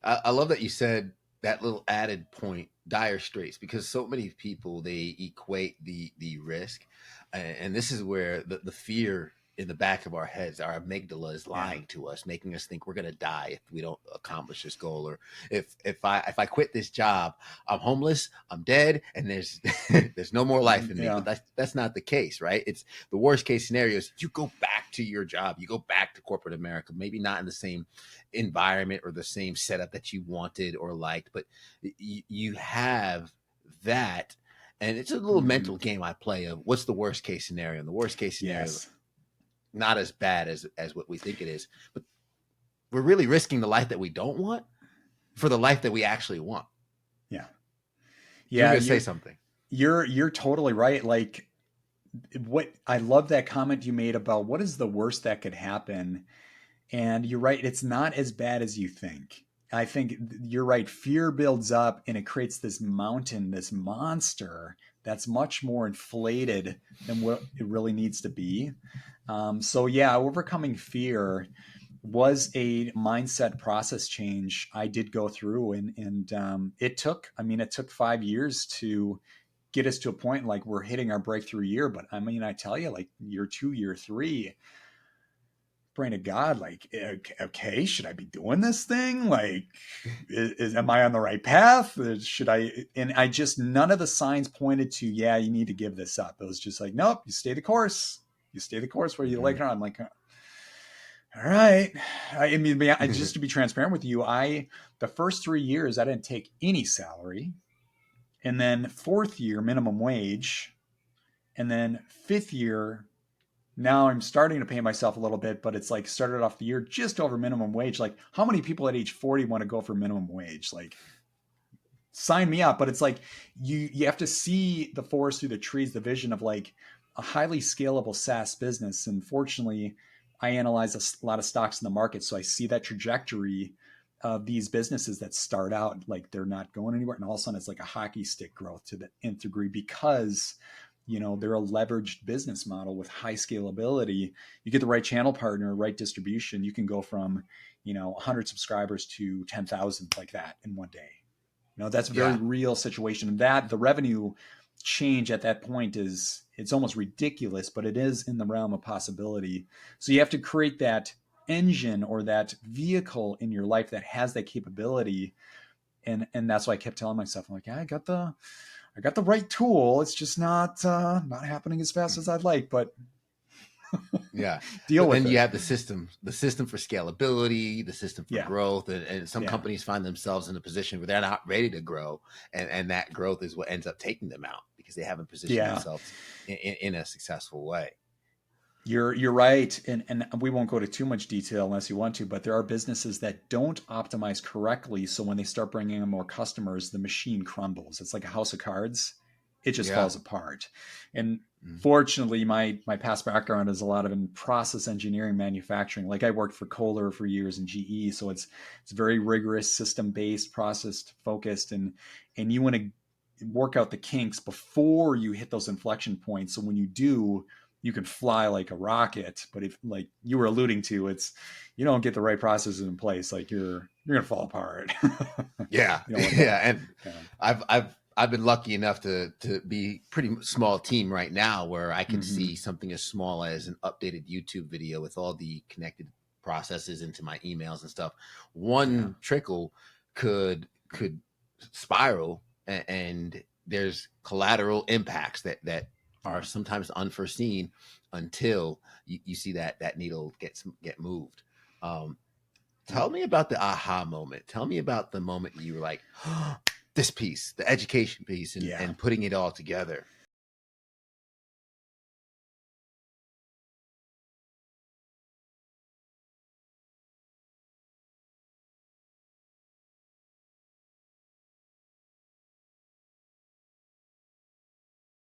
I love that you said that little added point, dire straits, because so many people, they equate the risk, and this is where the fear in the back of our heads, our amygdala is Yeah. lying to us, making us think we're going to die if we don't accomplish this goal, or if I quit this job, I'm homeless, I'm dead, and there's there's no more life in me. Yeah. But that's not the case, right? It's the worst case scenario is you go back to your job, you go back to corporate America, maybe not in the same environment or the same setup that you wanted or liked, but you have that. And it's a little Hmm. mental game I play of what's the worst case scenario. And the worst case scenario, Yes. not as bad as what we think it is, but we're really risking the life that we don't want for the life that we actually want. Yeah. You're Yeah. going to say something. You're totally right. Like, what I love that comment you made about what is the worst that could happen. And you're right, it's not as bad as you think. I think you're right. Fear builds up and it creates this mountain, this monster that's much more inflated than what it really needs to be. So, yeah, overcoming fear was a mindset process change I did go through. And it took, I mean, it took 5 years to get us to a point like we're hitting our breakthrough year. But I mean, I tell you, like year 2, year 3, praying to God, like, okay, should I be doing this thing? Like, am I on the right path? Should I? And I just, none of the signs pointed to, yeah, you need to give this up. It was just like, nope, you stay the course. You stay the course where you like Mm-hmm. it. I'm like, all right. I mean, just to be transparent with you, the first 3 years, I didn't take any salary. And then fourth year, minimum wage. And then fifth year, now I'm starting to pay myself a little bit, but it's like started off the year just over minimum wage. Like, how many people at age 40 want to go for minimum wage? Like, sign me up. But it's like you have to see the forest through the trees, the vision of like a highly scalable SaaS business. And fortunately, I analyze a lot of stocks in the market, so I see that trajectory of these businesses that start out like they're not going anywhere, and all of a sudden it's like a hockey stick growth to the nth degree because they're a leveraged business model with high scalability. You get the right channel partner, right distribution, you can go from 100 subscribers to 10,000 like that in one day. That's a very Yeah. real situation. And that the revenue change at that point it's almost ridiculous, but it is in the realm of possibility. So you have to create that engine or that vehicle in your life that has that capability. And that's why I kept telling myself, I'm like, yeah, I got the right tool. It's just not happening as fast as I'd like, but Yeah. deal But with then you it. have the system for scalability, the system for Yeah. growth. And some Yeah. companies find themselves in a position where they're not ready to grow. And that growth is what ends up taking them out because they haven't positioned Yeah. themselves in a successful way. You're right, and we won't go to too much detail unless you want to, but there are businesses that don't optimize correctly. So when they start bringing in more customers, the machine crumbles. It's like a house of cards; it just Yeah. falls apart. And Mhm. fortunately, my past background is a lot of in process engineering, manufacturing. Like I worked for Kohler for years in GE, so it's very rigorous, system based, process focused, and you want to work out the kinks before you hit those inflection points. So when you do, you can fly like a rocket. But if, like you were alluding to, it's you don't get the right processes in place, like you're gonna fall apart. Yeah. You don't want Yeah. that. And Yeah. I've been lucky enough to be pretty small team right now where I can Mm-hmm. see something as small as an updated YouTube video with all the connected processes into my emails and stuff. Yeah. One trickle could spiral, and there's collateral impacts that are Yeah. sometimes unforeseen until you see that needle get moved. Um, Yeah. Tell me about the aha moment. Tell me about the moment you were like, oh, this piece, the education piece, and Yeah. putting it all together.